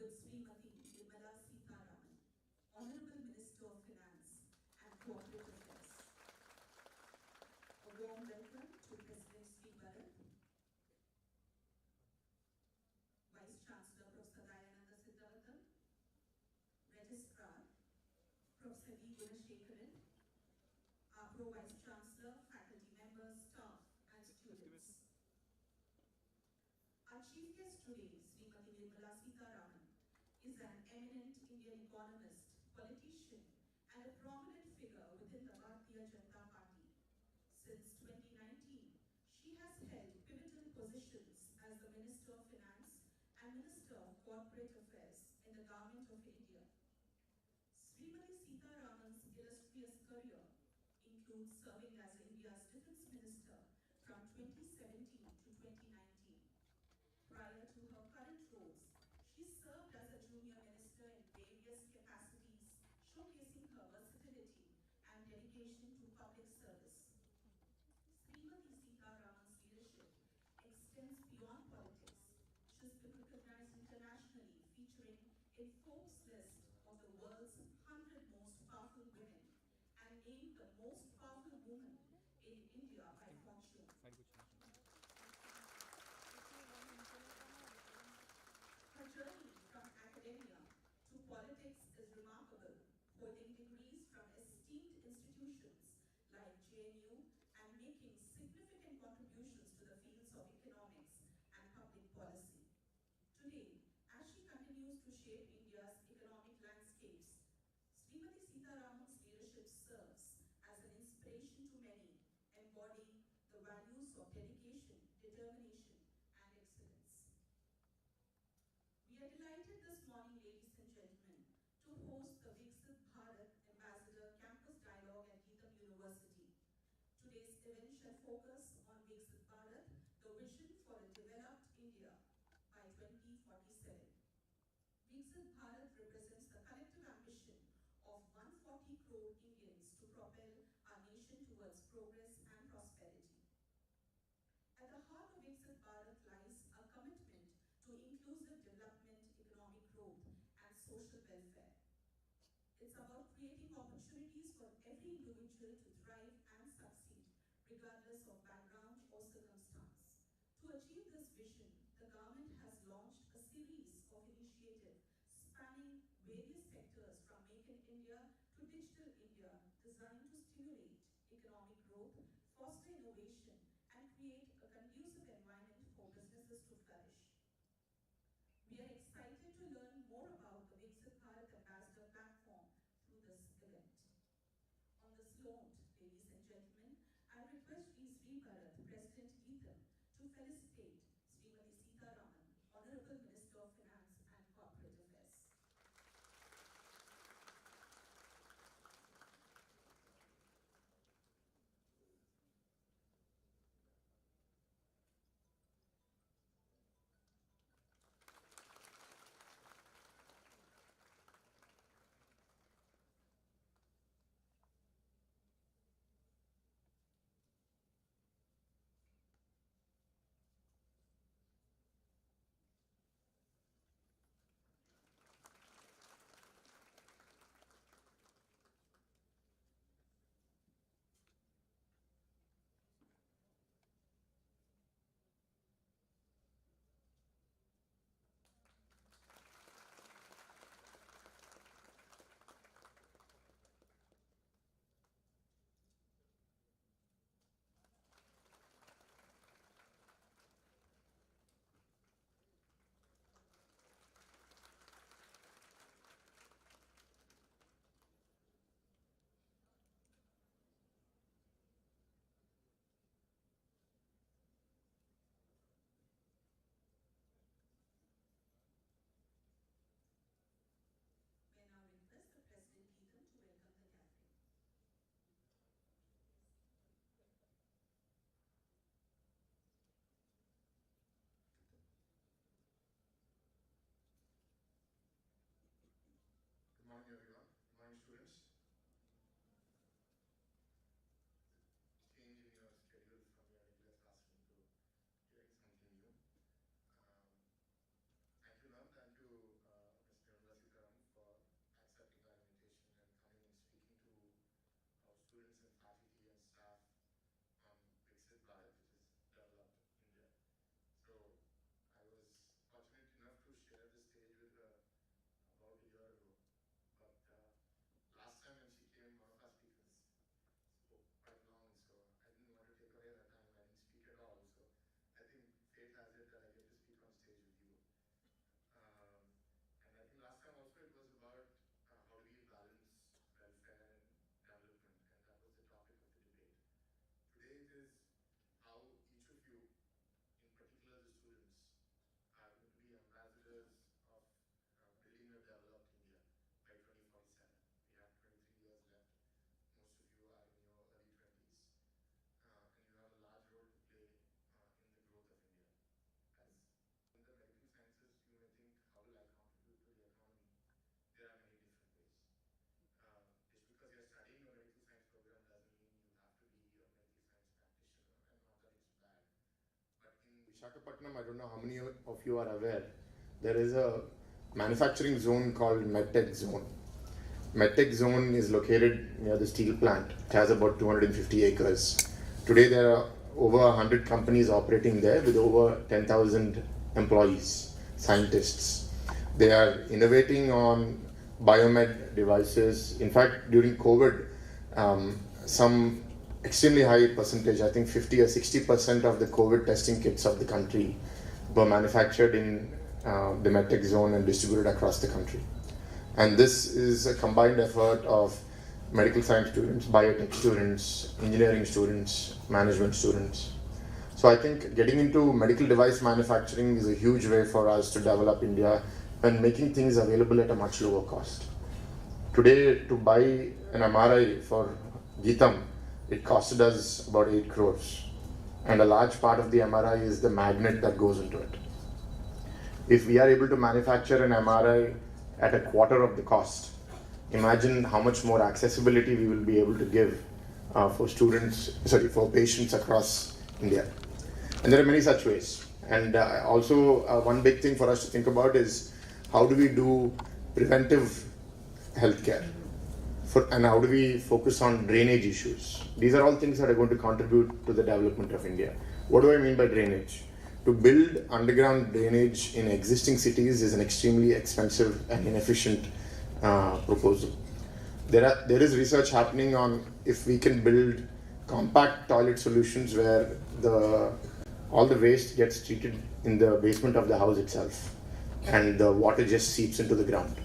with Srimati Nirmala Sitharaman, Honorable Minister of Finance and Corporate Affairs. A warm welcome to President Viksit Bharat, Vice Chancellor Professor Viksit, Registrar Professor V. Gunashekaran, our Pro Vice Chancellor, faculty members, staff and students. Our chief guest today, Srimati Nirmala Sitharaman, is an eminent Indian economist, politician and a prominent figure within the Bharatiya Janata Party. Since 2019, she has held pivotal positions as the Minister of Finance and Minister of Corporate Affairs in the Government of India. Srimati Sitharaman's illustrious career includes serving as India's Defence Minister from 2017 to 2019. Prior to her current roles, she served as a junior minister in various capacities, showcasing her versatility and dedication to public service. Srimati Sitharaman's leadership extends beyond politics. She's been recognized internationally, featuring in Forbes' list of the world's 100 most powerful women and named the most powerful woman in India by Fortune. Her journey from academia to politics is remarkable, holding degrees from esteemed institutions like JNU and making significant contributions to the fields of economics and public policy. Today, as she continues to shape India's economic landscapes, Srimati Sitharaman's leadership serves as an inspiration to many, embodying the values of dedication, determination, and excellence. We are delighted this morning, ladies and gentlemen, to host the Viksit Bharat Ambassador Campus Dialogue at Gitam University. Today's event shall focus on Viksit Bharat, the vision for a developed India by 2047. Viksit Bharat represents the collective ambition of 140 crore Indians to propel our nation towards progress and prosperity. At the heart of Viksit Bharat lies a commitment to inclusive development, economic growth, and social welfare. It's about creating opportunities for every individual to thrive and succeed, regardless of background or circumstance. To achieve this vision, the government has launched a series of initiatives spanning various sectors from Make in India to Digital India, designed to stimulate economic growth, foster innovation, and create a conducive environment for businesses to flourish. We are excited to learn more about the Viksit Bharat Ambassador platform through this event. On this note, ladies and gentlemen, I request Sri Bharat, President Gitam, to felicitate Srimati Sitharaman, Honorable Minister of Finance and Corporate Affairs. Visakhapatnam, I don't know how many of you are aware, there is a manufacturing zone called MedTech Zone. MedTech Zone is located near the steel plant. It has about 250 acres. Today there are over 100 companies operating there with over 10,000 employees, scientists. They are innovating on biomed devices. In fact, during COVID, some extremely high percentage, I think 50 or 60% of the COVID testing kits of the country were manufactured in the MedTech zone and distributed across the country. And this is a combined effort of medical science students, biotech students, engineering students, management students. So I think getting into medical device manufacturing is a huge way for us to develop India and making things available at a much lower cost. Today, to buy an MRI for Gitam, it costed us about 8 crores. And a large part of the MRI is the magnet that goes into it. If we are able to manufacture an MRI at a quarter of the cost, imagine how much more accessibility we will be able to give for patients across India. And there are many such ways. And also one big thing for us to think about is how do we do preventive healthcare? And how do we focus on drainage issues? These are all things that are going to contribute to the development of India. What do I mean by drainage? To build underground drainage in existing cities is an extremely expensive and inefficient proposal. There is research happening on if we can build compact toilet solutions where all the waste gets treated in the basement of the house itself and the water just seeps into the ground.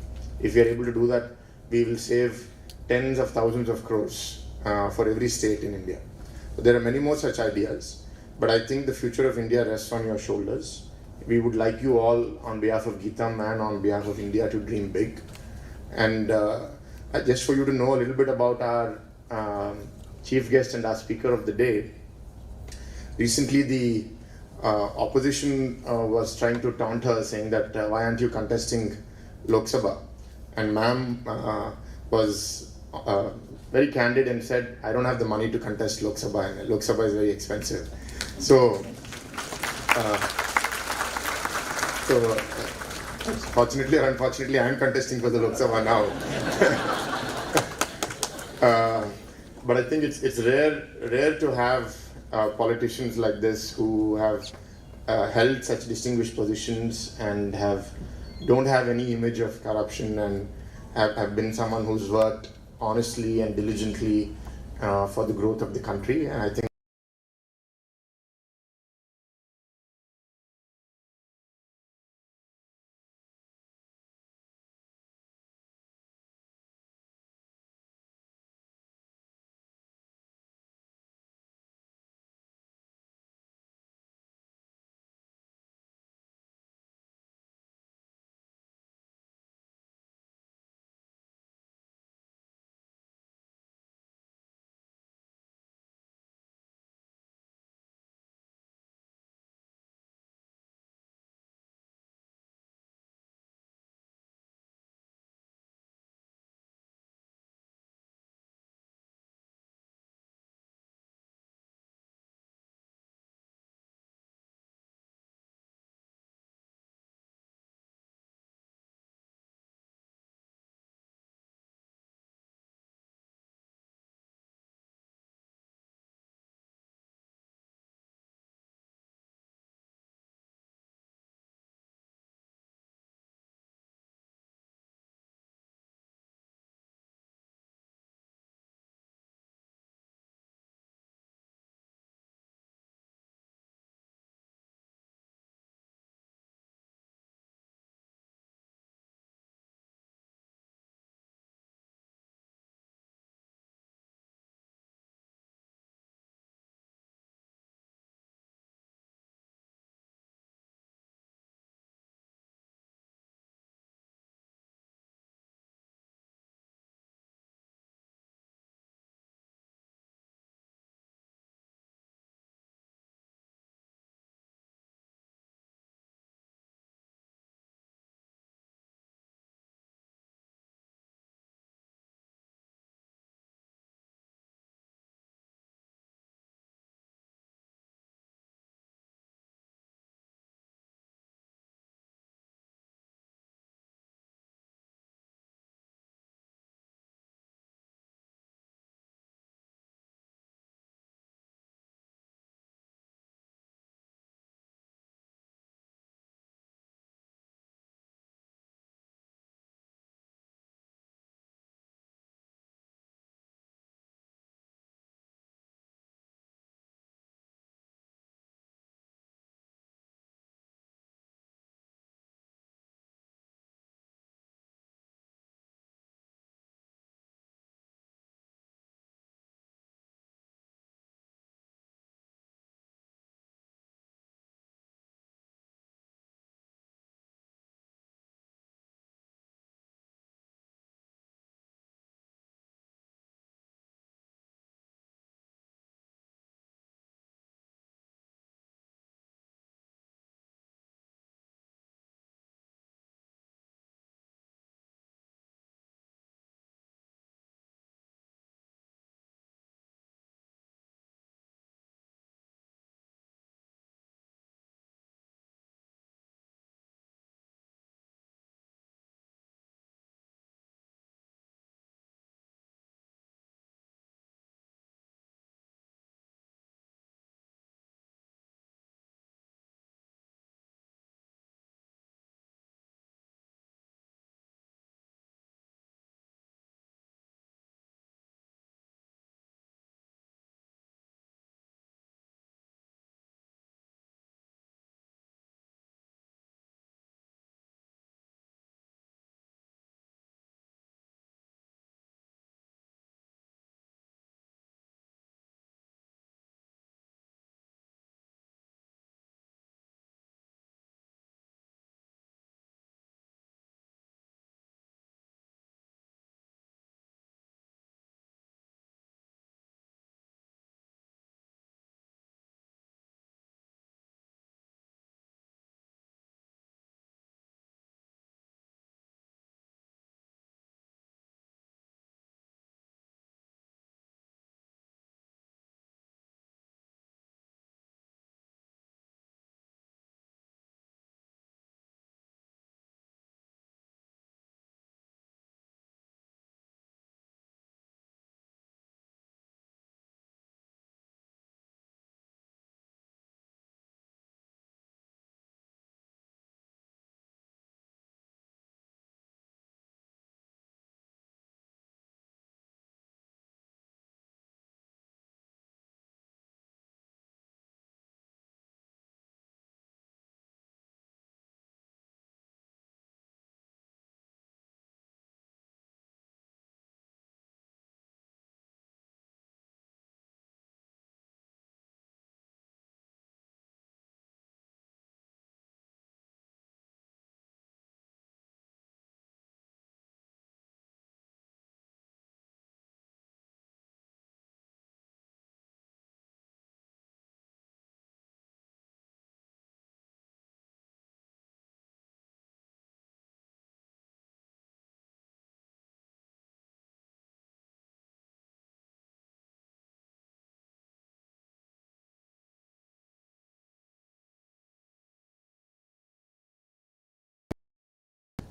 If we are able to do that, we will save tens of thousands of crores for every state in India. But there are many more such ideas, but I think the future of India rests on your shoulders. We would like you all, on behalf of Gitam and on behalf of India, to dream big. And just for you to know a little bit about our chief guest and our speaker of the day, recently the opposition was trying to taunt her, saying that why aren't you contesting Lok Sabha? And ma'am was very candid and said, I don't have the money to contest Lok Sabha, and Lok Sabha is very expensive. So fortunately or unfortunately, I am contesting for the Lok Sabha now. But I think it's rare to have politicians like this who have held such distinguished positions and don't have any image of corruption and have been someone who's worked honestly and diligently for the growth of the country. And I think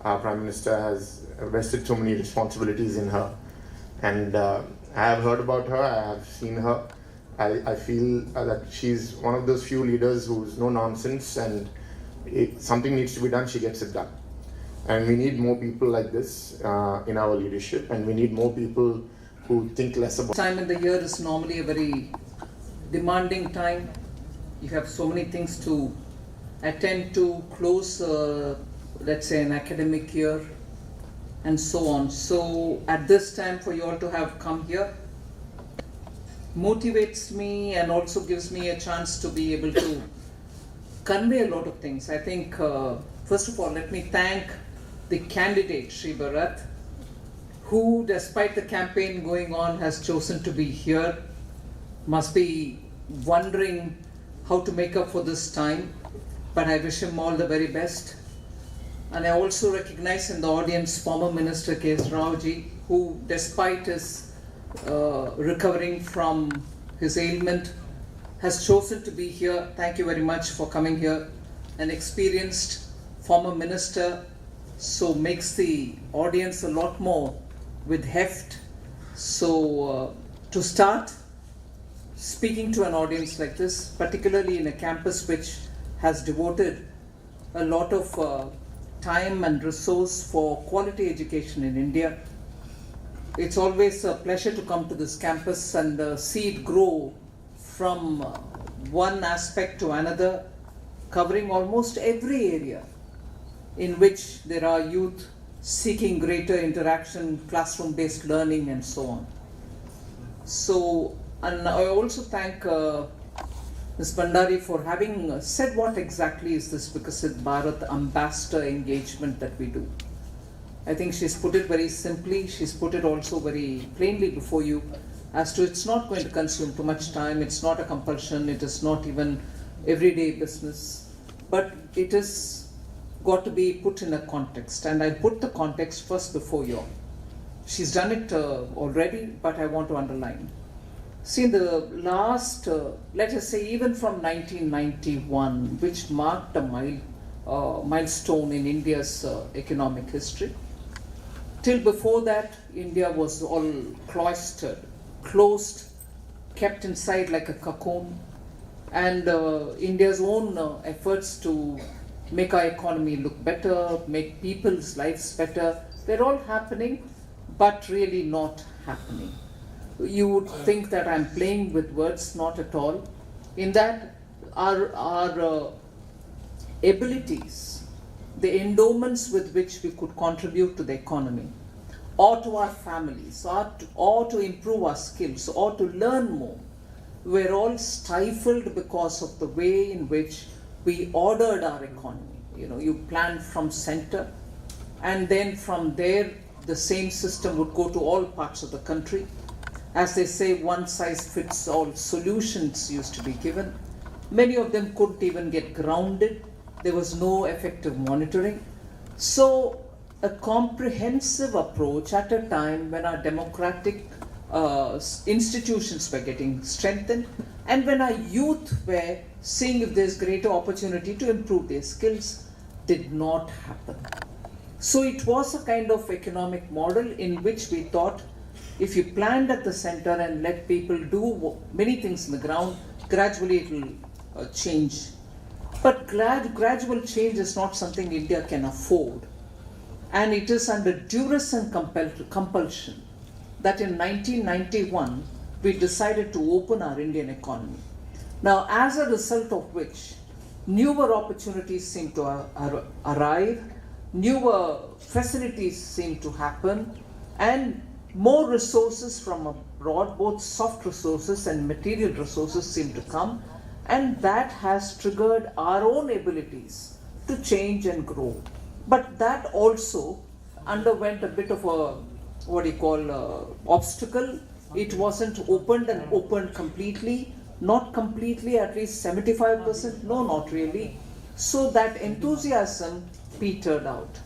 our Prime Minister has vested so many responsibilities in her. And I have heard about her, I have seen her. I feel that she's one of those few leaders who's no nonsense, and if something needs to be done, she gets it done. And we need more people like this in our leadership, and we need more people who think less about. Time in the year is normally a very demanding time. You have so many things to attend to, close, let's say, an academic year, and so on. So at this time, for you all to have come here motivates me and also gives me a chance to be able to convey a lot of things. I think, first of all, let me thank the candidate, Shri Bharat, who, despite the campaign going on, has chosen to be here. Must be wondering how to make up for this time, but I wish him all the very best. And I also recognize in the audience former Minister K.S. Raoji, who, despite his recovering from his ailment, has chosen to be here. Thank you very much for coming here. An experienced former minister, so makes the audience a lot more with heft. So to start speaking to an audience like this, particularly in a campus which has devoted a lot of time and resource for quality education in India, it's always a pleasure to come to this campus and see it grow from one aspect to another, covering almost every area in which there are youth seeking greater interaction, classroom-based learning, and so on. So, and I also thank Ms. Bandari for having said what exactly is this Viksit Bharat ambassador engagement that we do. I think she's put it very simply, she's put it also very plainly before you as to it's not going to consume too much time, it's not a compulsion, it is not even everyday business, but it is got to be put in a context, and I'll put the context first before you all. She's done it already, but I want to underline. See, in the last, let us say even from 1991, which marked a milestone in India's economic history, till before that, India was all cloistered, closed, kept inside like a cocoon, and India's own efforts to make our economy look better, make people's lives better, they're all happening, but really not happening. You would think that I'm playing with words, not at all. In that, our abilities, the endowments with which we could contribute to the economy, or to our families, or to improve our skills, or to learn more, were all stifled because of the way in which we ordered our economy. You know, you planned from center, and then from there, the same system would go to all parts of the country. As they say, one size fits all solutions used to be given. Many of them couldn't even get grounded. There was no effective monitoring. So a comprehensive approach at a time when our democratic institutions were getting strengthened, and when our youth were seeing if there's greater opportunity to improve their skills, did not happen. So it was a kind of economic model in which we thought if you planned at the center and let people do many things in the ground, gradually it will change. But gradual change is not something India can afford. And it is under duress and compulsion that in 1991 we decided to open our Indian economy. Now, as a result of which, newer opportunities seem to arrive, newer facilities seem to happen, and more resources from abroad, both soft resources and material resources, seem to come, and that has triggered our own abilities to change and grow. But that also underwent a bit of a, obstacle. It wasn't opened completely, not completely, at least 75%, no, not really. So that enthusiasm petered out.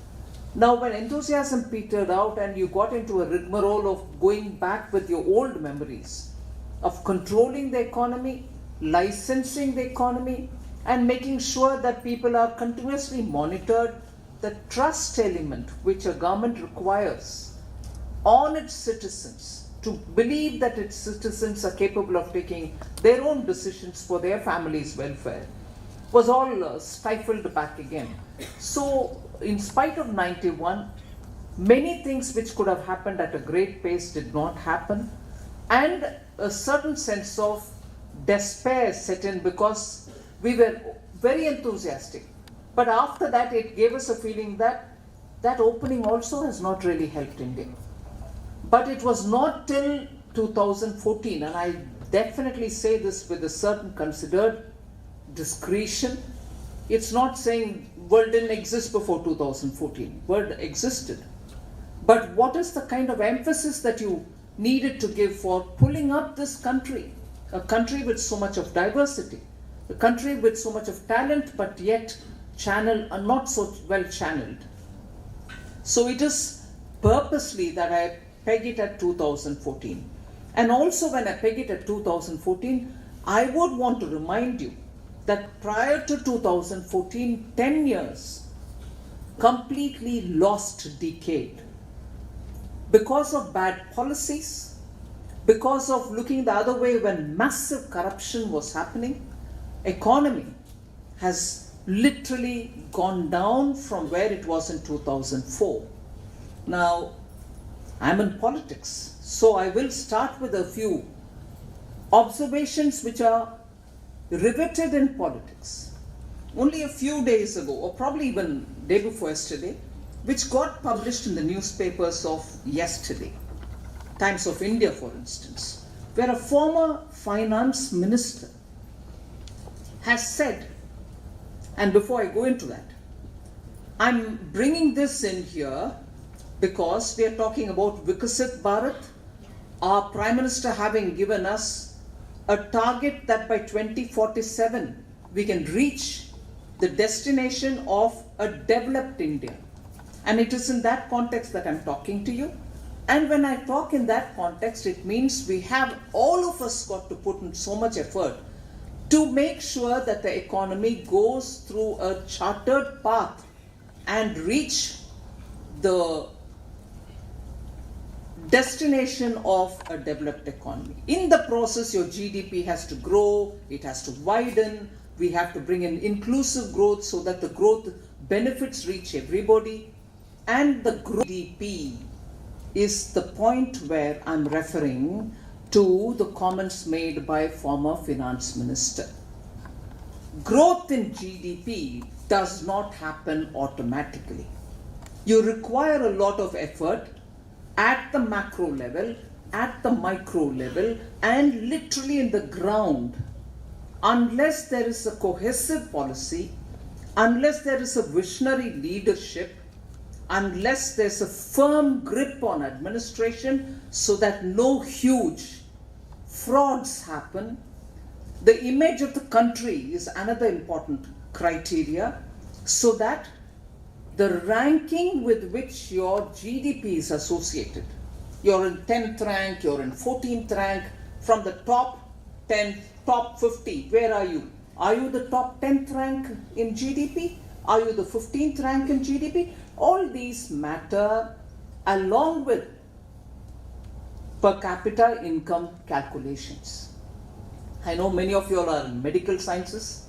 Now, when enthusiasm petered out and you got into a rigmarole of going back with your old memories of controlling the economy, licensing the economy, and making sure that people are continuously monitored, the trust element which a government requires on its citizens to believe that its citizens are capable of taking their own decisions for their family's welfare was all stifled back again. So, in spite of 91, many things which could have happened at a great pace did not happen, and a certain sense of despair set in because we were very enthusiastic. But after that, it gave us a feeling that that opening also has not really helped India. But it was not till 2014, and I definitely say this with a certain considered discretion. It's not saying world didn't exist before 2014. World existed. But what is the kind of emphasis that you needed to give for pulling up this country? A country with so much of diversity, a country with so much of talent, but yet not so well channeled. So it is purposely that I peg it at 2014. And also when I peg it at 2014, I would want to remind you that prior to 2014, 10 years, completely lost decade. Because of bad policies, because of looking the other way when massive corruption was happening, economy has literally gone down from where it was in 2004. Now, I'm in politics, so I will start with a few observations which are riveted in politics. Only a few days ago, or probably even day before yesterday, which got published in the newspapers of yesterday, Times of India for instance, where a former finance minister has said, and before I go into that, I'm bringing this in here because we are talking about Viksit Bharat, our Prime Minister having given us a target that by 2047 we can reach the destination of a developed India. And it is in that context that I'm talking to you. And when I talk in that context, it means we have all of us got to put in so much effort to make sure that the economy goes through a chartered path and reach the destination of a developed economy. In the process, your GDP has to grow, it has to widen, we have to bring in inclusive growth so that the growth benefits reach everybody. And the GDP is the point where I'm referring to the comments made by former finance minister. Growth in GDP does not happen automatically. You require a lot of effort at the macro level, at the micro level, and literally in the ground. Unless there is a cohesive policy, unless there is a visionary leadership, unless there's a firm grip on administration so that no huge frauds happen, the image of the country is another important criteria, so that the ranking with which your GDP is associated, you're in 10th rank, you're in 14th rank, from the top 10, top 50, where are you? Are you the top 10th rank in GDP? Are you the 15th rank in GDP? All these matter along with per capita income calculations. I know many of you all are in medical sciences.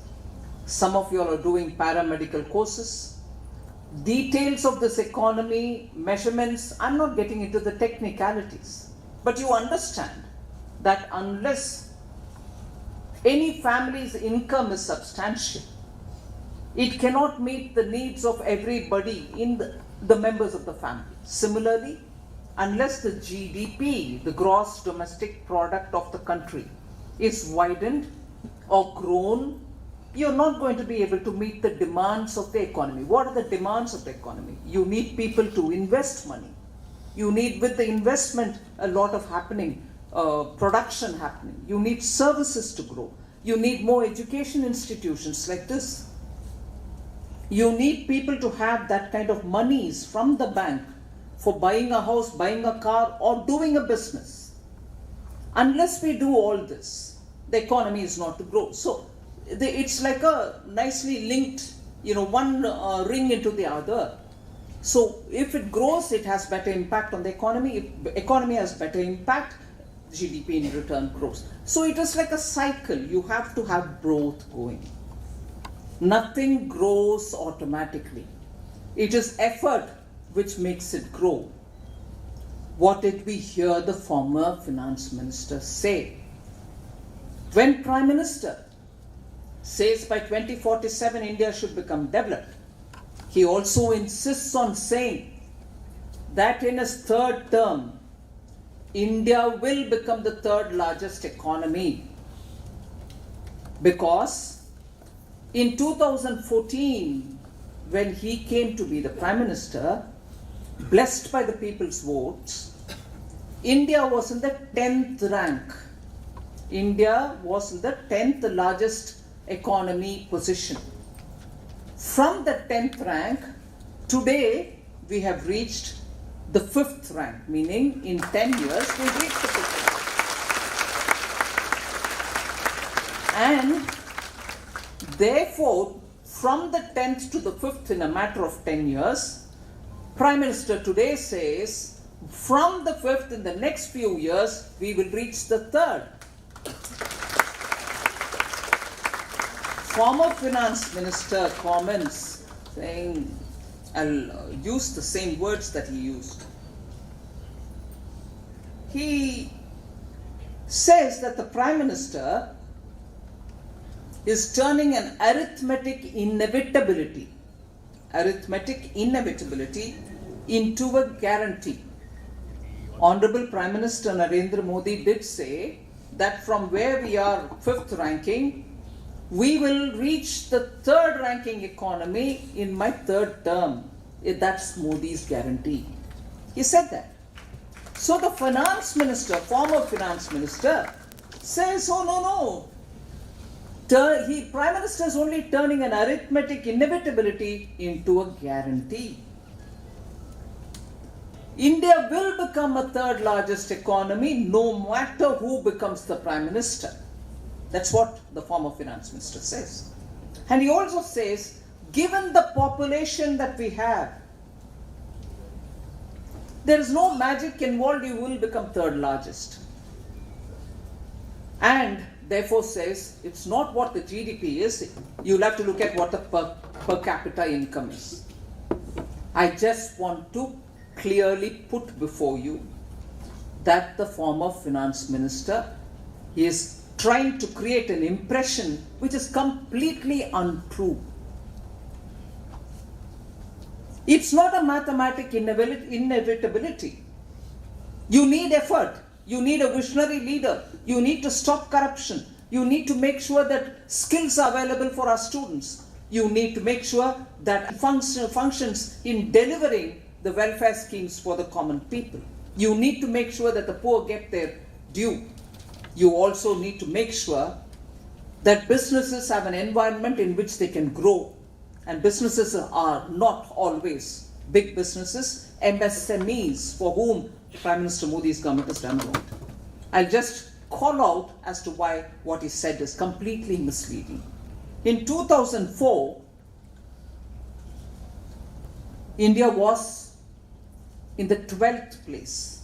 Some of you all are doing paramedical courses. Details of this economy, measurements, I'm not getting into the technicalities. But you understand that unless any family's income is substantial, it cannot meet the needs of everybody in the members of the family. Similarly, unless the GDP, the gross domestic product of the country, is widened or grown, you're not going to be able to meet the demands of the economy. What are the demands of the economy? You need people to invest money. You need, with the investment, a lot of happening, production happening. You need services to grow. You need more education institutions like this. You need people to have that kind of monies from the bank for buying a house, buying a car, or doing a business. Unless we do all this, the economy is not to grow. So it's like a nicely linked, one ring into the other. So if it grows, it has better impact on the economy. If the economy has better impact, GDP in return grows. So it is like a cycle. You have to have growth going. Nothing grows automatically. It is effort which makes it grow. What did we hear the former finance minister say? When Prime Minister says by 2047 India should become developed, he also insists on saying that in his third term, India will become the third largest economy, because in 2014, when he came to be the Prime Minister, blessed by the people's votes, India was in the 10th rank. India was in the 10th largest economy position. From the 10th rank, today we have reached the 5th rank, meaning in 10 years we'll reach the 5th rank. And therefore, from the 10th to the 5th in a matter of 10 years, Prime Minister today says, from the 5th in the next few years, we will reach the 3rd. Former Finance Minister comments saying, I'll use the same words that he used. He says that the Prime Minister is turning an arithmetic inevitability into a guarantee. Honorable Prime Minister Narendra Modi did say that from where we are 5th ranking, we will reach the 3rd ranking economy in my 3rd term. That's Modi's guarantee. He said that. So the finance minister, former finance minister, says, oh no. Prime Minister is only turning an arithmetic inevitability into a guarantee. India will become a 3rd largest economy no matter who becomes the Prime Minister. That's what the former finance minister says. And he also says, given the population that we have, there is no magic involved, you will become 3rd largest. And therefore says, it's not what the GDP is, you'll have to look at what the per capita income is. I just want to clearly put before you that the former finance minister is trying to create an impression which is completely untrue. It's not a mathematic inevitability. You need effort. You need a visionary leader. You need to stop corruption. You need to make sure that skills are available for our students. You need to make sure that functions in delivering the welfare schemes for the common people. You need to make sure that the poor get their due. You also need to make sure that businesses have an environment in which they can grow. And businesses are not always big businesses, MSMEs, for whom Prime Minister Modi's government has done a lot. I'll just call out as to why what he said is completely misleading. In 2004, India was in the 12th place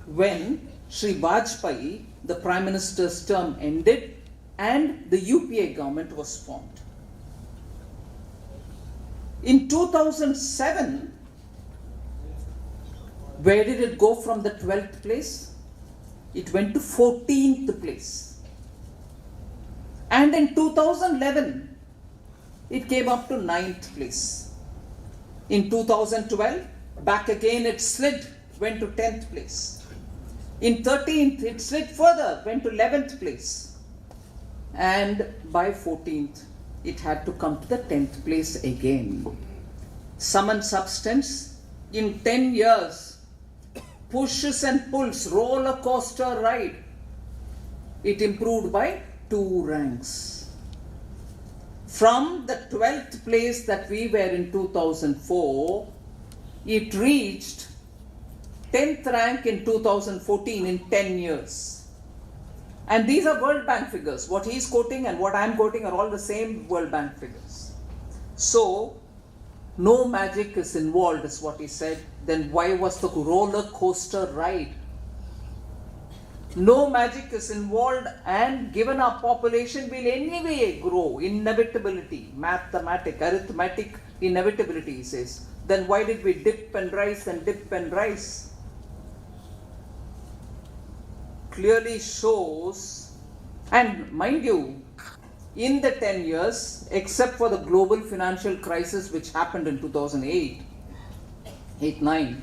when Sri Vajpayee, the Prime Minister's term ended and the UPA government was formed. In 2007, where did it go from the 12th place? It went to 14th place. And in 2011, it came up to 9th place. In 2012, back again it slid, went to 10th place. In 13th, it slid further, went to 11th place. And by 14th, it had to come to the 10th place again. Sum and substance, in 10 years, pushes and pulls, roller coaster ride, it improved by 2 ranks. From the 12th place that we were in 2004, it reached 10th rank in 2014 in 10 years. And these are World Bank figures. What he's quoting and what I'm quoting are all the same World Bank figures. So, no magic is involved, is what he said, then why was the roller coaster ride? No magic is involved, and given our population will anyway grow, inevitability, arithmetic inevitability, he says. Then why did we dip and rise and dip and rise? Clearly shows, and mind you, in the 10 years, except for the global financial crisis which happened in 2008, 8-9,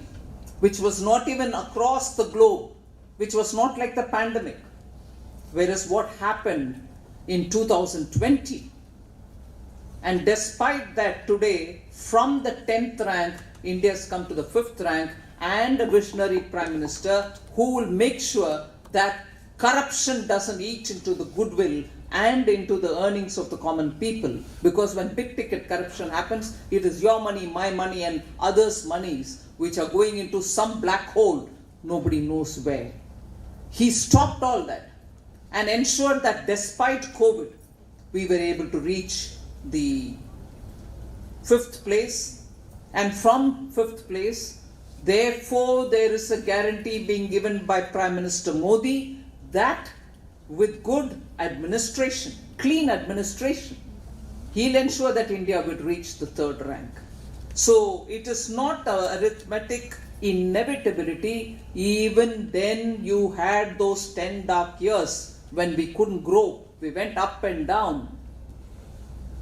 which was not even across the globe, which was not like the pandemic, whereas what happened in 2020, and despite that today, from the 10th rank, India has come to the 5th rank, and a visionary Prime Minister who will make sure that corruption doesn't eat into the goodwill and into the earnings of the common people. Because when big ticket corruption happens, it is your money, my money, and others' monies which are going into some black hole, nobody knows where. He stopped all that and ensured that despite COVID, we were able to reach the 5th place, and from 5th place, therefore there is a guarantee being given by Prime Minister Modi that with good administration, clean administration, he'll ensure that India will reach the 3rd rank. So it is not a arithmetic inevitability. Even then you had those 10 dark years when we couldn't grow. We went up and down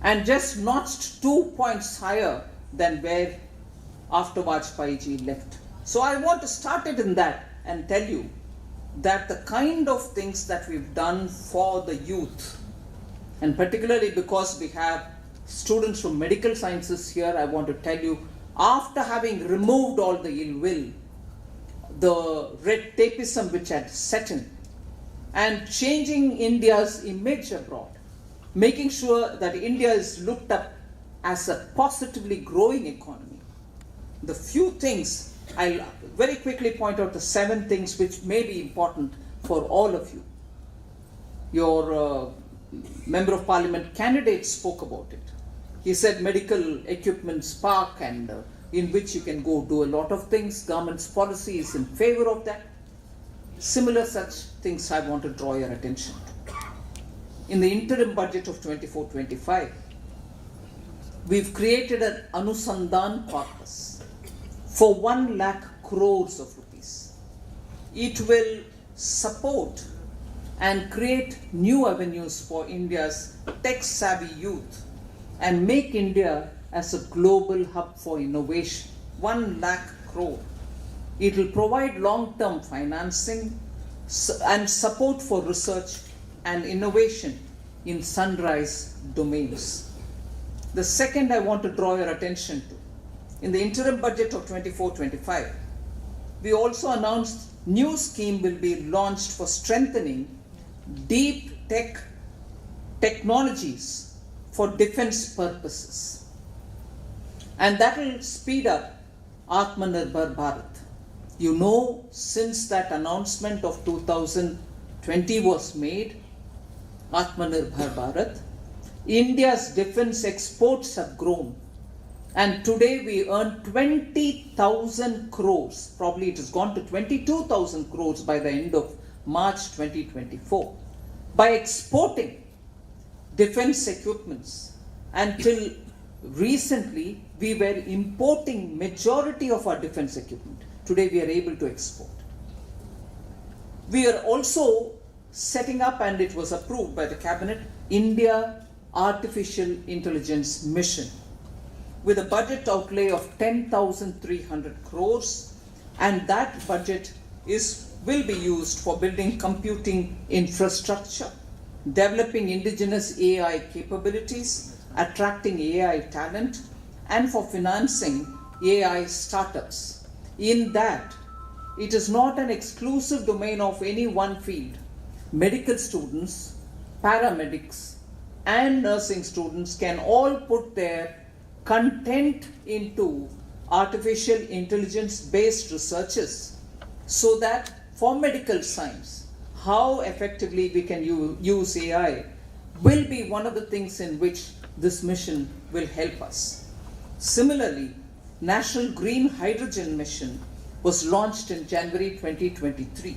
and just notched 2 points higher than where after Vajpayee ji left. So I want to start it in that and tell you that the kind of things that we've done for the youth, and particularly because we have students from medical sciences here, I want to tell you, after having removed all the ill will, the red tapeism which had set in, and changing India's image abroad, making sure that India is looked up as a positively growing economy. The few things, I'll very quickly point out the 7 things which may be important for all of you. Your Member of Parliament candidate spoke about it. He said medical equipment park, and in which you can go do a lot of things. Government's policy is in favor of that. Similar such things I want to draw your attention to. In the interim budget of 24-25, we've created an Anusandhan corpus for 1 lakh crores of rupees. It will support and create new avenues for India's tech-savvy youth and make India as a global hub for innovation. 1 lakh crore. It will provide long-term financing and support for research and innovation in sunrise domains. The second I want to draw your attention to, in the interim budget of 24-25, we also announced new scheme will be launched for strengthening deep technologies for defense purposes. And that will speed up Atmanirbhar Bharat. You know, since that announcement of 2020 was made, Atmanirbhar Bharat, India's defense exports have grown. And today we earn 20,000 crores. Probably it has gone to 22,000 crores by the end of March 2024. By exporting defense equipments. Until recently, we were importing majority of our defense equipment. Today we are able to export. We are also setting up, and it was approved by the cabinet, India Artificial Intelligence Mission, with a budget outlay of 10,300 crores, and that budget will be used for building computing infrastructure, developing indigenous AI capabilities, attracting AI talent, and for financing AI startups. In that, it is not an exclusive domain of any one field. Medical students, paramedics, and nursing students can all put their content into artificial intelligence based researches, so that for medical science, how effectively we can use AI will be one of the things in which this mission will help us. Similarly, National Green Hydrogen Mission was launched in January 2023.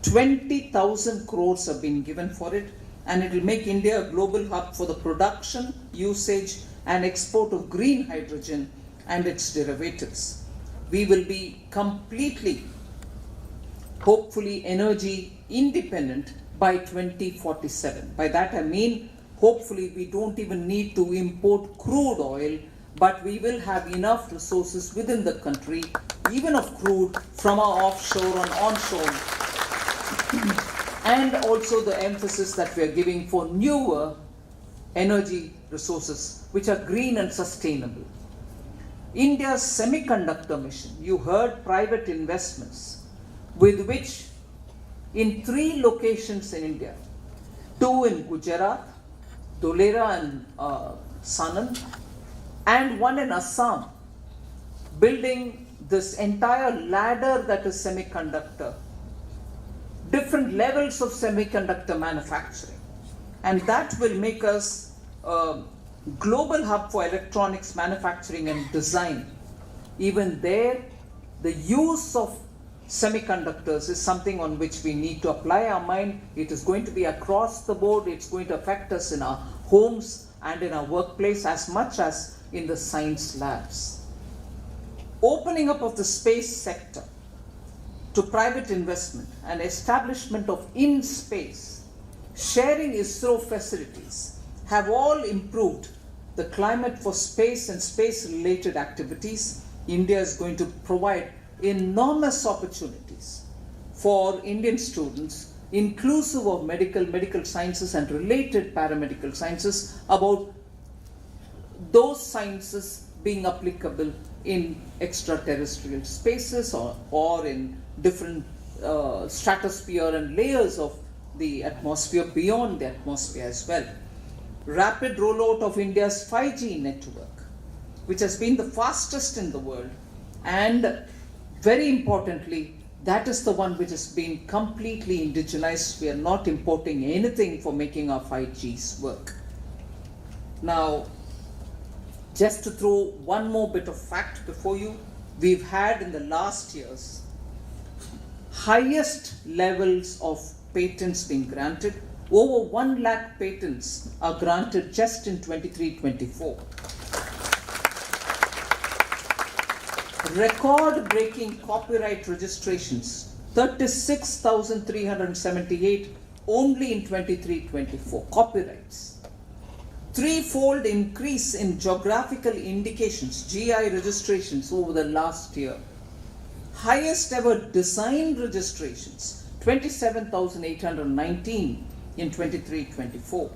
20,000 crores have been given for it, and it will make India a global hub for the production, usage, and export of green hydrogen and its derivatives. We will be completely, hopefully, energy independent by 2047. By that I mean, hopefully, we don't even need to import crude oil, but we will have enough resources within the country, even of crude, from our offshore and onshore. And also the emphasis that we are giving for newer energy resources, which are green and sustainable. India's semiconductor mission, you heard private investments, with which in 3 locations in India, 2 in Gujarat, Dholera and Sanand, and 1 in Assam, building this entire ladder that is semiconductor, different levels of semiconductor manufacturing. And that will make us a global hub for electronics manufacturing and design. Even there, the use of semiconductors is something on which we need to apply our mind. It is going to be across the board. It's going to affect us in our homes and in our workplace as much as in the science labs. Opening up of the space sector to private investment and establishment of in-space, sharing ISRO facilities have all improved the climate for space and space-related activities. India is going to provide enormous opportunities for Indian students, inclusive of medical sciences and related paramedical sciences, about those sciences being applicable in extraterrestrial spaces or in different stratosphere and layers of the atmosphere, beyond the atmosphere as well. Rapid rollout of India's 5G network, which has been the fastest in the world, and very importantly, that is the one which has been completely indigenized. We are not importing anything for making our 5Gs work. Now, just to throw one more bit of fact before you, we've had in the last years highest levels of patents being granted. Over 1 lakh patents are granted just in 23-24. Record-breaking copyright registrations, 36,378 only in 23-24 copyrights. 3-fold increase in geographical indications, GI registrations over the last year. Highest ever design registrations, 27,819 in 23-24.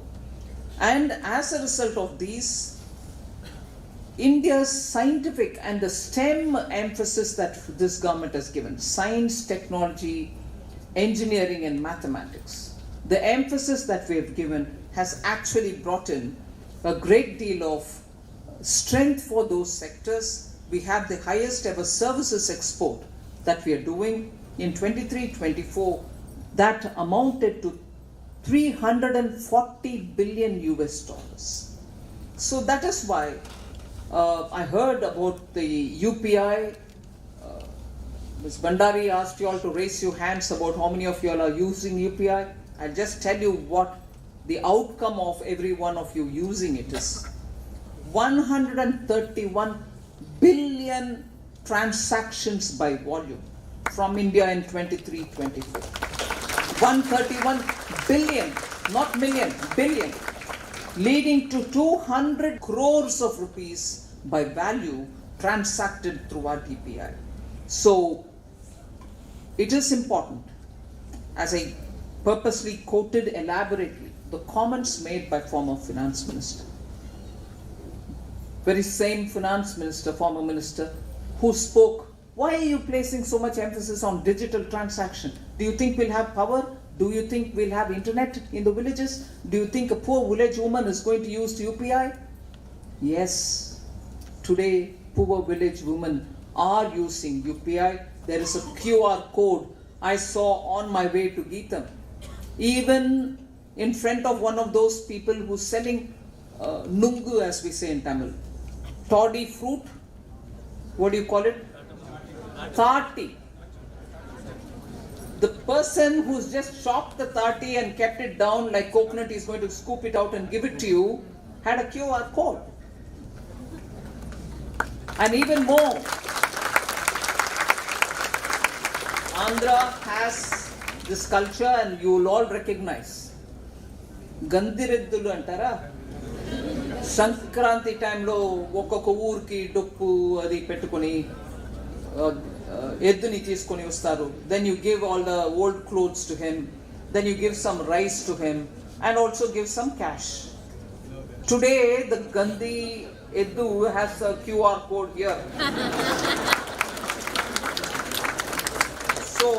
And as a result of these, India's scientific and the STEM emphasis that this government has given, science, technology, engineering and mathematics, the emphasis that we have given has actually brought in a great deal of strength for those sectors. We have the highest ever services export that we are doing in 23-24, that amounted to $340 billion US. So that is why I heard about the UPI. Ms. Bandari asked you all to raise your hands about how many of you all are using UPI. I'll just tell you what the outcome of every one of you using it is. 131 billion transactions by volume from India in 23-24. 131 billion, not million, billion, leading to 200 crores of rupees by value transacted through our DPI. So it is important, as I purposely quoted elaborately the comments made by former finance minister. Very same finance minister, former minister, who spoke, why are you placing so much emphasis on digital transaction? Do you think we'll have power? Do you think we'll have internet in the villages? Do you think a poor village woman is going to use UPI? Yes, today poor village women are using UPI. There is a QR code I saw on my way to Gitam. Even in front of one of those people who's selling nungu, as we say in Tamil, toddy fruit. What do you call it? Thati. The person who's just chopped the thati and kept it down like coconut is going to scoop it out and give it to you had a QR code. And even more, Andhra has this culture and you will all recognize. Gandireddulu antara. Sankranti time lo ఒక్కొక్క ఊరికి డొక్కు అది పెట్టుకొని ఎద్దుని తీసుకొని వస్తారు. Then you give all the old clothes to him. Then you give some rice to him and also give some cash. Today the Gandhi Eddu has a QR code here. So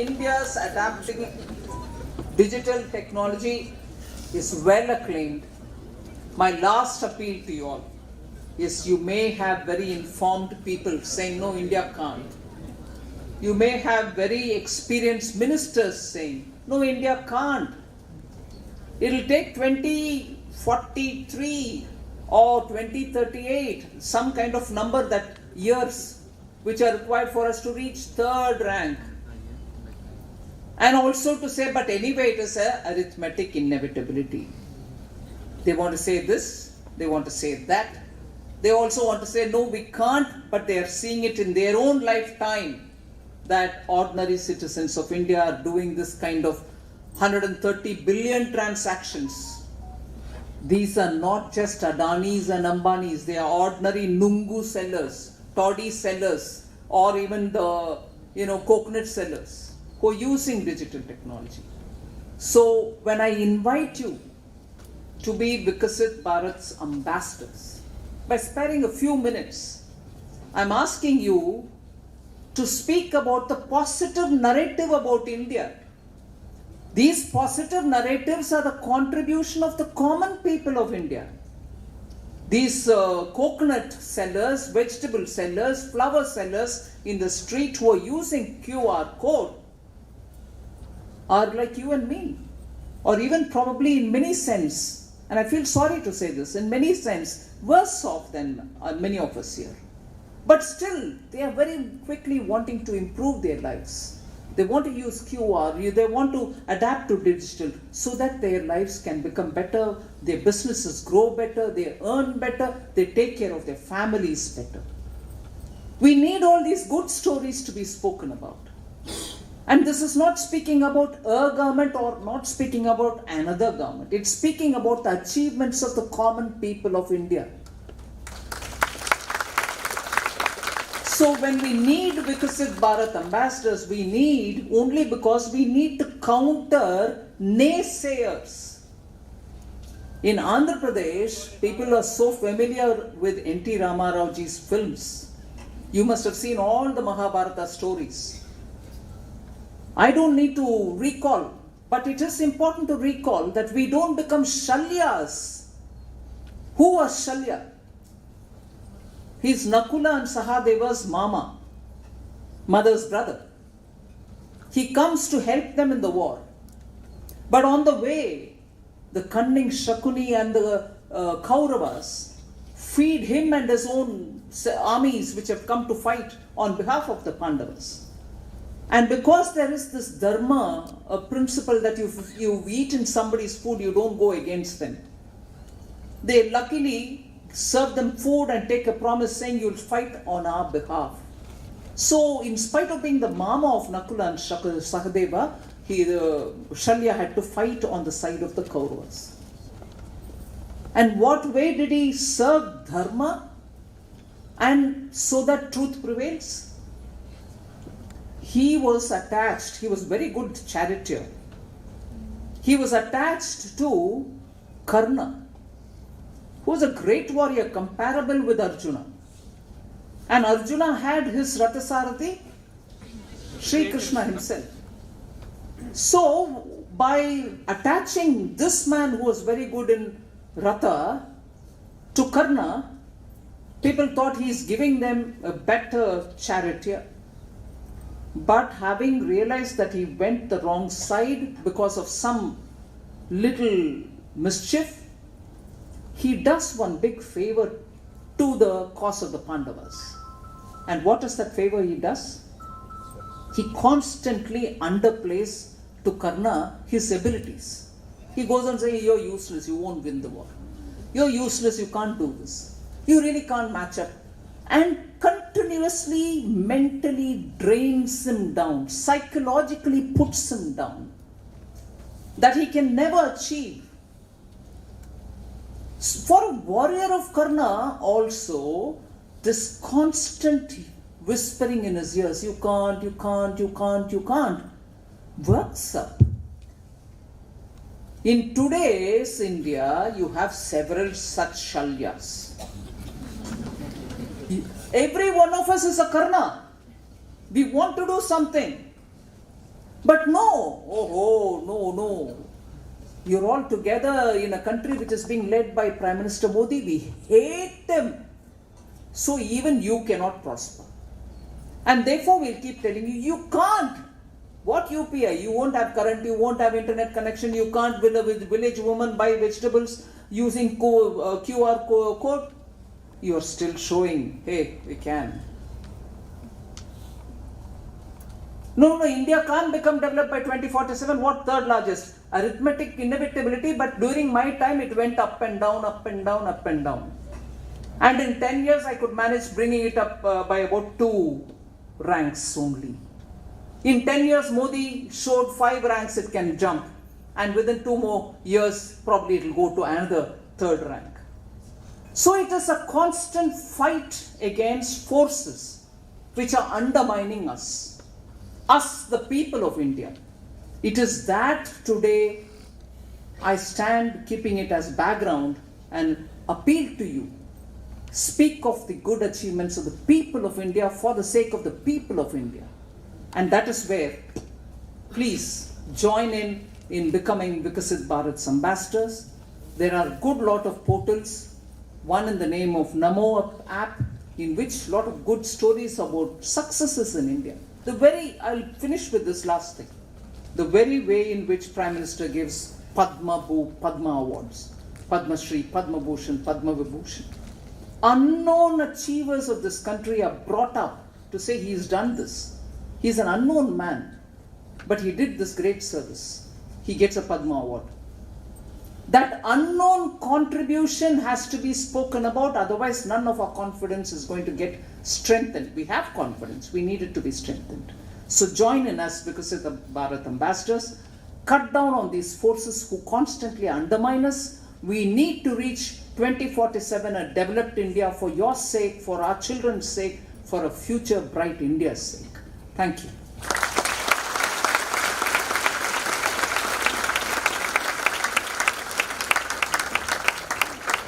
India's adapting digital technology is well acclaimed. My last appeal to you all is you may have very informed people saying no, India can't. You may have very experienced ministers saying no, India can't. It will take 2043 or 2038, some kind of number, that years which are required for us to reach third rank. And also to say, but anyway, it is a arithmetic inevitability. They want to say this, they want to say that. They also want to say, no, we can't, but they are seeing it in their own lifetime that ordinary citizens of India are doing this kind of 130 billion transactions. These are not just Adanis and Ambanis, they are ordinary Nungu sellers, toddy sellers, or even the coconut sellers who are using digital technology. So when I invite you to be Viksit Bharat's ambassadors, by sparing a few minutes, I'm asking you to speak about the positive narrative about India. These positive narratives are the contribution of the common people of India. These coconut sellers, vegetable sellers, flower sellers in the street who are using QR code are like you and me, or even probably in many sense, and I feel sorry to say this, in many sense worse off than many of us here. But still, they are very quickly wanting to improve their lives. They want to use QR, they want to adapt to digital so that their lives can become better, their businesses grow better, they earn better, they take care of their families better. We need all these good stories to be spoken about. And this is not speaking about a government or not speaking about another government. It's speaking about the achievements of the common people of India. So when we need Viksit Bharat ambassadors, we need only because we need to counter naysayers. In Andhra Pradesh, people are so familiar with N.T. Ramarauji's films. You must have seen all the Mahabharata stories. I don't need to recall, but it is important to recall that we don't become Shalyas. Who was Shalya? He's Nakula and Sahadeva's mama, mother's brother. He comes to help them in the war. But on the way, the cunning Shakuni and the Kauravas feed him and his own armies which have come to fight on behalf of the Pandavas. And because there is this dharma, a principle that if you've eaten somebody's food, you don't go against them. They luckily serve them food and take a promise saying you'll fight on our behalf. So in spite of being the mama of Nakula and Sahadeva, Shalya had to fight on the side of the Kauravas. And what way did he serve dharma and so that truth prevails? He was attached, he was very good charioteer. He was attached to Karna, who was a great warrior comparable with Arjuna. And Arjuna had his Rathasarathi, Sri Krishna himself. So, by attaching this man who was very good in Ratha to Karna, people thought he is giving them a better charioteer. But having realized that he went the wrong side because of some little mischief, he does one big favor to the cause of the Pandavas. And what is that favor he does? He constantly underplays to Karna his abilities. He goes on saying, you're useless, you won't win the war. You're useless, you can't do this. You really can't match up. And continuously, mentally drains him down, psychologically puts him down, that he can never achieve. For a warrior of Karna also, this constant whispering in his ears, you can't, you can't, you can't, you can't, works up. In today's India, you have several such shalyas. Every one of us is a Karna. We want to do something. But no, no. You're all together in a country which is being led by Prime Minister Modi. We hate them. So even you cannot prosper. And therefore we'll keep telling you, you can't. What UPI? You won't have current, you won't have internet connection, you can't with a village woman buy vegetables using QR code. You're still showing, hey, we can. No, India can't become developed by 2047. What third largest? Arithmetic inevitability, but during my time it went up and down, up and down, up and down. And in 10 years I could manage bringing it up by about 2 ranks only. In 10 years Modi showed 5 ranks it can jump. And within 2 more years probably it will go to another 3rd rank. So it is a constant fight against forces which are undermining us the people of India. It is that today I stand keeping it as background and appeal to you. Speak of the good achievements of the people of India for the sake of the people of India. And that is where, please join in becoming Viksit Bharat's ambassadors. There are a good lot of portals. One in the name of Namo app, in which a lot of good stories about successes in India. I'll finish with this last thing. The very way in which Prime Minister gives Padma awards, Padma Shri, Padma Bhushan, Padma Vibhushan. Unknown achievers of this country are brought up to say he's done this. He's an unknown man, but he did this great service. He gets a Padma award. That unknown contribution has to be spoken about, otherwise none of our confidence is going to get strengthened. We have confidence, we need it to be strengthened. So join in us Viksit Bharat ambassadors, cut down on these forces who constantly undermine us. We need to reach 2047, a developed India for your sake, for our children's sake, for a future bright India's sake. Thank you.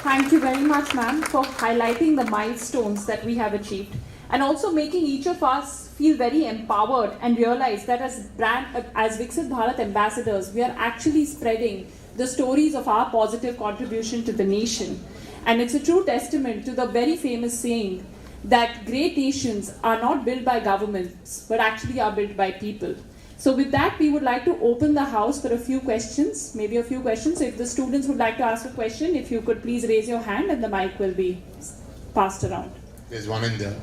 Thank you very much, ma'am, for highlighting the milestones that we have achieved and also making each of us feel very empowered and realize that as Viksit Bharat ambassadors, we are actually spreading the stories of our positive contribution to the nation. And it's a true testament to the very famous saying that great nations are not built by governments, but actually are built by people. So with that, we would like to open the house for a few questions, maybe a few questions. If the students would like to ask a question, if you could please raise your hand and the mic will be passed around. There's one in the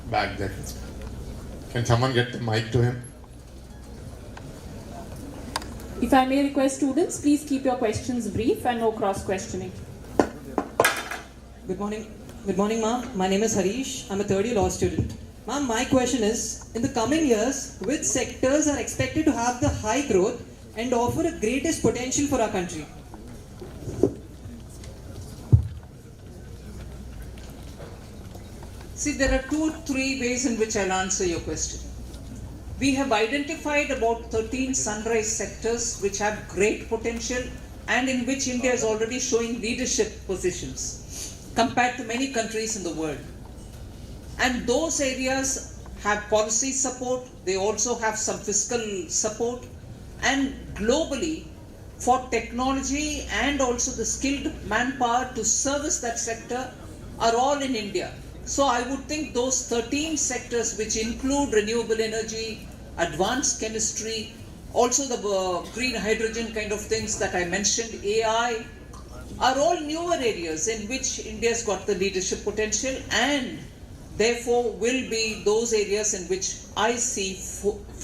back there. Can someone get the mic to him? If I may request students, please keep your questions brief and no cross-questioning. Good morning, ma'am. My name is Harish. I'm a third year law student. Ma'am, my question is, in the coming years, which sectors are expected to have the high growth and offer the greatest potential for our country? See, there are 2-3 ways in which I'll answer your question. We have identified about 13 sunrise sectors which have great potential and in which India is already showing leadership positions compared to many countries in the world. And those areas have policy support, they also have some fiscal support, and globally for technology and also the skilled manpower to service that sector are all in India. So I would think those 13 sectors which include renewable energy, advanced chemistry, also the green hydrogen kind of things that I mentioned, AI, are all newer areas in which India's got the leadership potential, and therefore will be those areas in which I see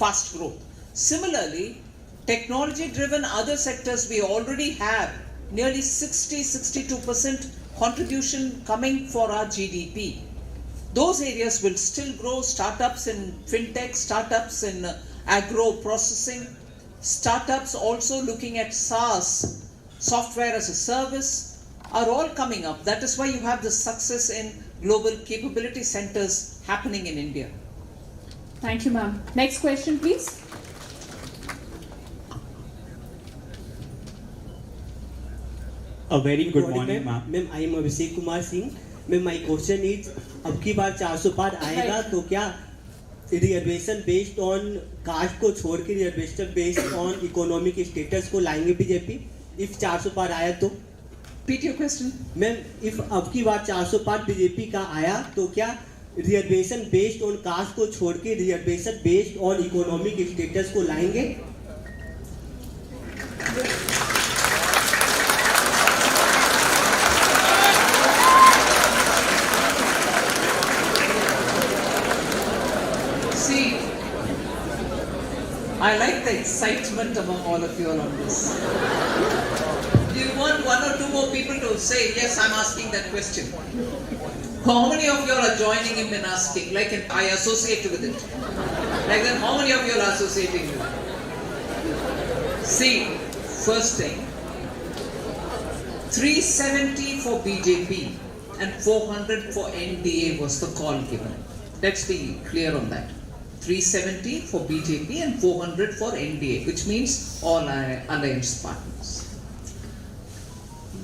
fast growth. Similarly, technology-driven other sectors, we already have nearly 60-62% contribution coming for our GDP. Those areas will still grow. Startups in fintech, startups in agro processing, startups also looking at SaaS, software as a service, are all coming up. That is why you have the success in global capability centers happening in India. Thank you, ma'am. Next question, please. A very good morning, ma'am. Ma'am, I am Abhishek Kumar Singh. Ma'am, my question is, अब की बार 400 पार आएगा तो क्या reservation based on caste को छोड़ के reservation based on economic status को लाएंगे बीजेपी? इफ 400 पार आया तो? Repeat your question. Ma'am, if अब की बार 400 पार बीजेपी का आया तो क्या रिजर्वेशन बेस्ड ऑन कास्ट को छोड़ के reservation based on economic status को लाएंगे? I like the excitement among all of you on this. Do you want one or two more people to say, yes, I'm asking that question? How many of you are joining him in asking? Like I associate with it. Like then, how many of you are associating with it? See, first thing, 370 for BJP and 400 for NDA was the call given. Let's be clear on that. 370 for BJP and 400 for NDA, which means all alliance partners.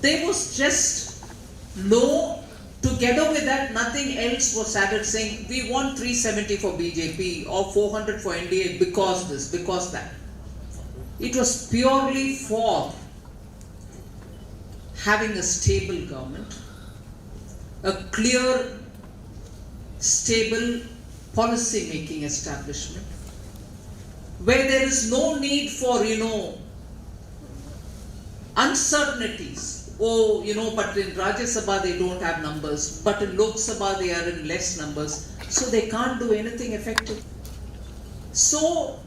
There was just no, together with that, nothing else was added saying we want 370 for BJP or 400 for NDA because this, because that. It was purely for having a stable government, a clear, stable policy-making establishment, where there is no need for, uncertainties. Oh, but in Rajya Sabha they don't have numbers, but in Lok Sabha they are in less numbers, so they can't do anything effective. So,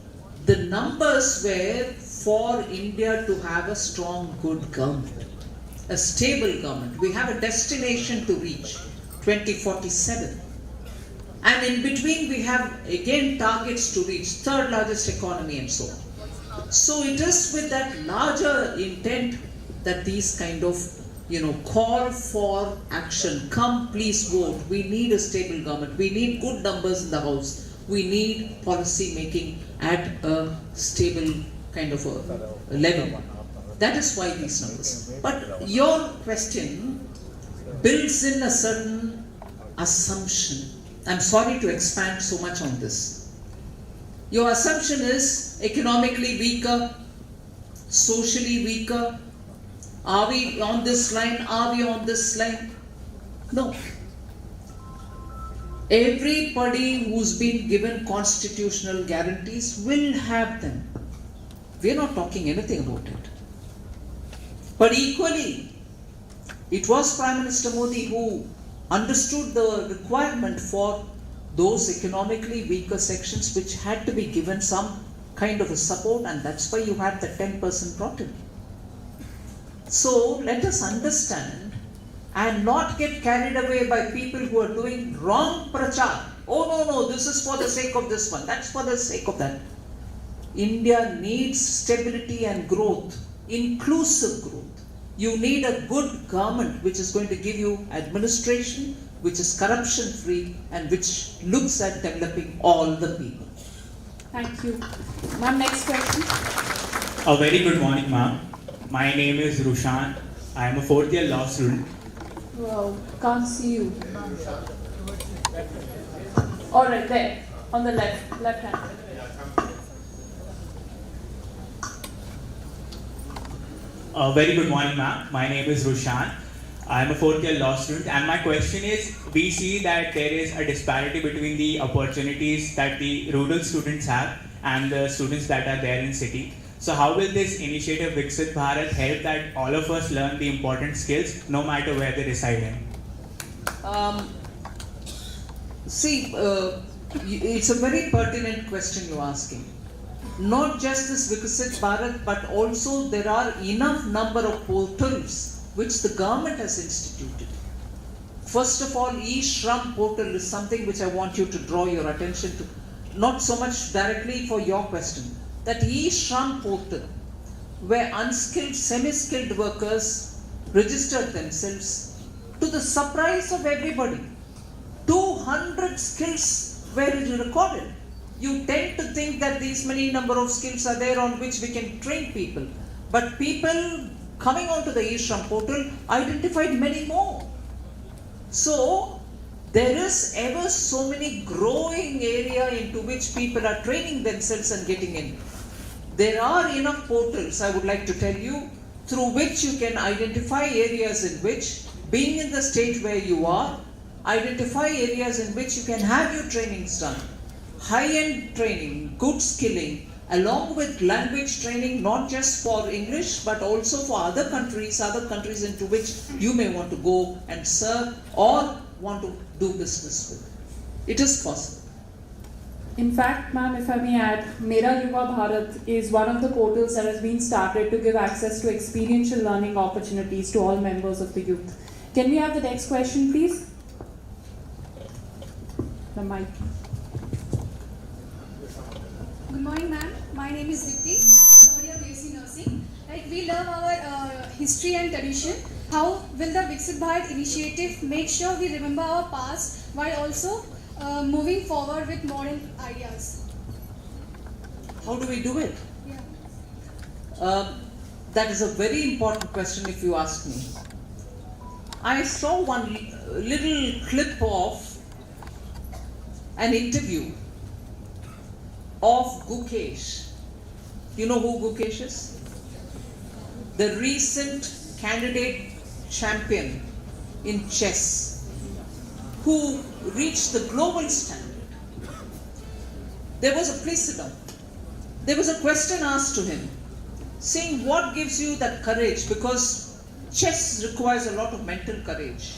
the numbers were for India to have a strong, good government, a stable government. We have a destination to reach, 2047. And in between we have again targets to reach, third largest economy and so on. So it is with that larger intent that these kind of, call for action, come please vote, we need a stable government, we need good numbers in the house, we need policy making at a stable kind of a level. That is why these numbers. But your question builds in a certain assumption. I'm sorry to expand so much on this. Your assumption is economically weaker, socially weaker. Are we on this line? Are we on this line? No. Everybody who's been given constitutional guarantees will have them. We're not talking anything about it. But equally, it was Prime Minister Modi who understood the requirement for those economically weaker sections which had to be given some kind of a support, and that's why you had the 10% brought in. So let us understand and not get carried away by people who are doing wrong prachar. Oh no, this is for the sake of this one, that's for the sake of that. India needs stability and growth, inclusive growth. You need a good government which is going to give you administration, which is corruption free and which looks at developing all the people. Thank you. Ma'am, next question. A very good morning, ma'am. My name is Rushan. I am a fourth year law student. Wow, can't see you. Alright, there, on the left hand. A very good morning, ma'am. My name is Rushan. I am a fourth year law student, and my question is, we see that there is a disparity between the opportunities that the rural students have and the students that are there in city. So how will this initiative Viksit Bharat help that all of us learn the important skills no matter where they reside in? It's a very pertinent question you're asking. Not just this Viksit Bharat, but also there are enough number of portals which the government has instituted. First of all, e-Shram portal is something which I want you to draw your attention to. Not so much directly for your question. That e-Shram portal, where unskilled, semi-skilled workers registered themselves, to the surprise of everybody, 200 skills were recorded. You tend to think that these many number of skills are there on which we can train people. But people coming onto the e-Shram portal identified many more. So, there is ever so many growing area into which people are training themselves and getting in. There are enough portals, I would like to tell you, through which you can identify areas in which, being in the state where you are, identify areas in which you can have your trainings done. High-end training, good skilling, along with language training, not just for English, but also for other countries into which you may want to go and serve or want to do business with. It is possible. In fact, ma'am, if I may add, Mera Yuva Bharat is one of the portals that has been started to give access to experiential learning opportunities to all members of the youth. Can we have the next question, please? The mic. Good morning, ma'am. My name is Dipti, third year BSc Nursing. We love our history and tradition. How will the Viksit Bharat initiative make sure we remember our past while also moving forward with modern ideas? How do we do it? Yeah. That is a very important question if you ask me. I saw one little clip of an interview of Gukesh. You know who Gukesh is? The recent candidate champion in chess who reached the global standard. There was a precedent. There was a question asked to him saying, what gives you that courage? Because chess requires a lot of mental courage.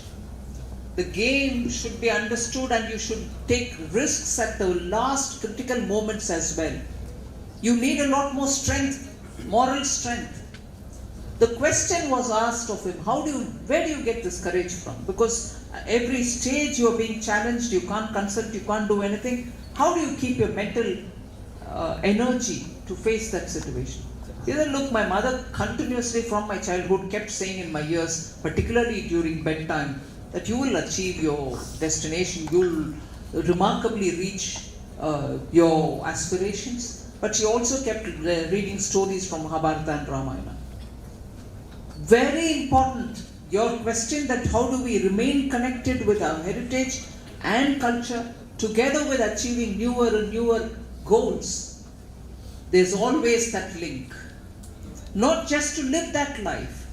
The game should be understood and you should take risks at the last critical moments as well. You need a lot more strength, moral strength. The question was asked of him, where do you get this courage from? Because every stage you are being challenged, you can't consult, you can't do anything. How do you keep your mental energy to face that situation? He said, look, my mother continuously from my childhood kept saying in my ears, particularly during bedtime, that you will achieve your destination, you will remarkably reach your aspirations. But she also kept reading stories from Mahabharata and Ramayana. Very important, your question that how do we remain connected with our heritage and culture together with achieving newer and newer goals. There's always that link. Not just to live that life,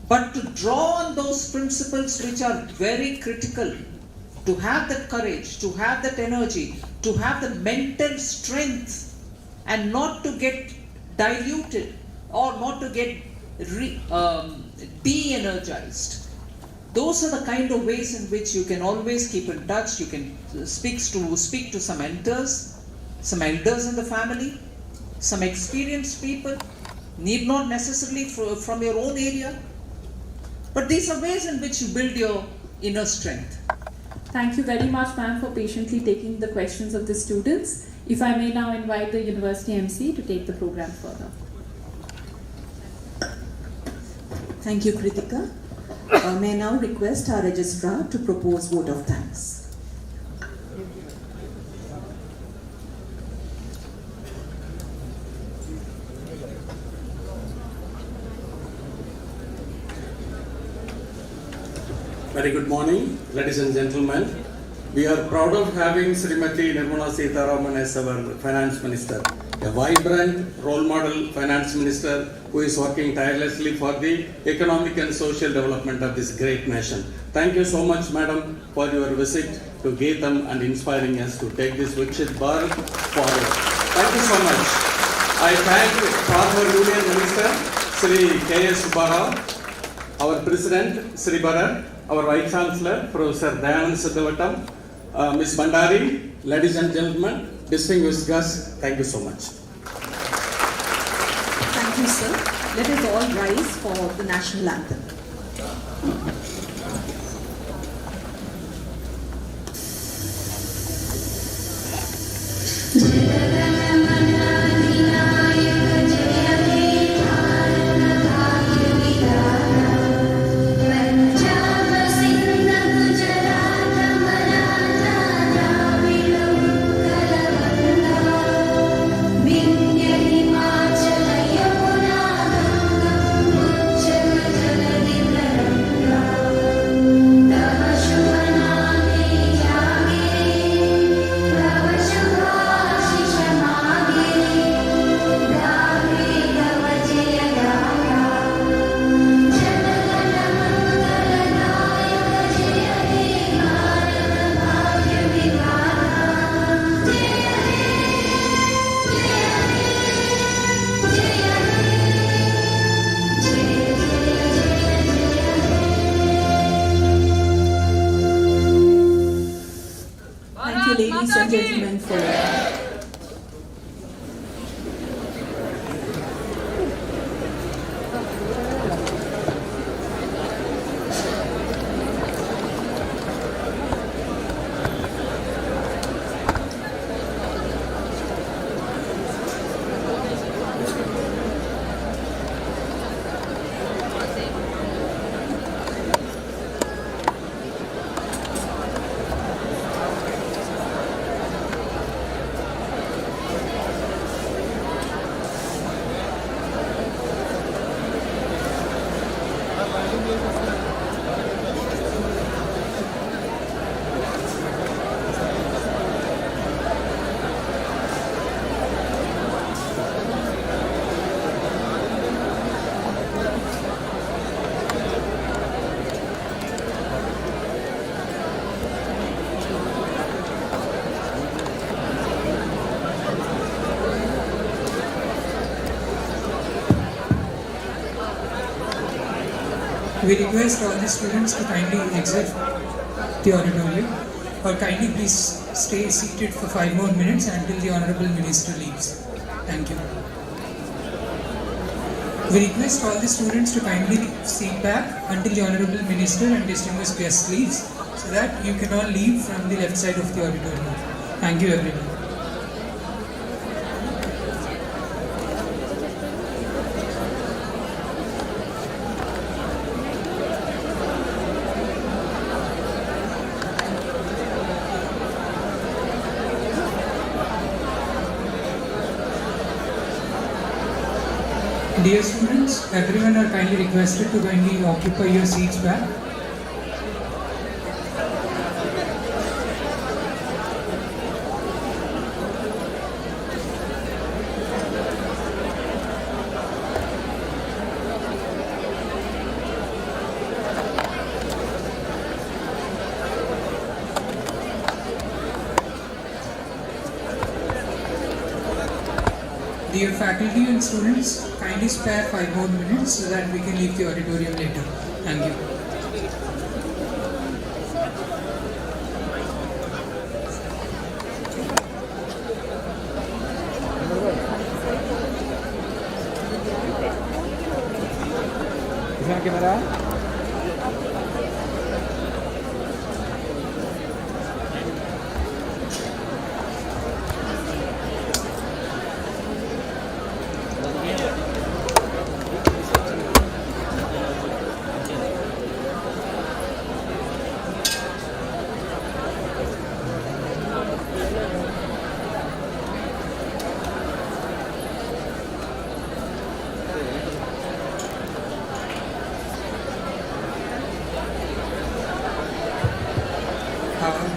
but to draw on those principles which are very critical, to have that courage, to have that energy, to have the mental strength and not to get diluted or not to get de-energized. Those are the kind of ways in which you can always keep in touch. You can speak to some elders in the family, some experienced people, need not necessarily from your own area. But these are ways in which you build your inner strength. Thank you very much, ma'am, for patiently taking the questions of the students. If I may now invite the University MC to take the program further. Thank you, Kritika. May I now request our registrar to propose vote of thanks. Very good morning, ladies and gentlemen. We are proud of having Srimati Nirmala Sitharaman as our Finance Minister, a vibrant role model Finance Minister who is working tirelessly for the economic and social development of this great nation. Thank you so much, Madam, for your visit to Gitam and inspiring us to take this Viksit Bharat forward. Thank you so much. I thank former Union Minister Sri K.S. Bharat, our President Sri Bharat, our Vice Chancellor Professor Dayanand Siddhavatam, Ms. Bandari, ladies and gentlemen, distinguished guests, thank you so much. Thank you, sir. Let us all rise for the national anthem. Ladies and gentlemen, for we request all the students to kindly exit the auditorium or kindly please stay seated for 5 more minutes until the Honorable Minister leaves. Thank you. We request all the students to kindly sit back until the Honorable Minister and distinguished guest leaves so that you can all leave from the left side of the auditorium. Thank you everyone. Dear students, everyone are kindly requested to kindly occupy your seats back. Dear faculty and students, kindly spare 5 more minutes so that we can leave the auditorium later. Thank you.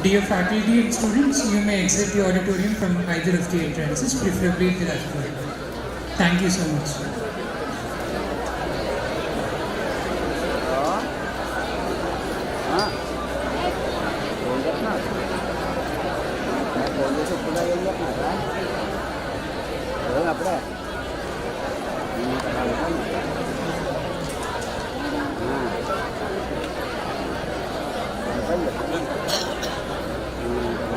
Dear faculty and students, you may exit the auditorium from either of the entrances, preferably the left one. Thank you so much.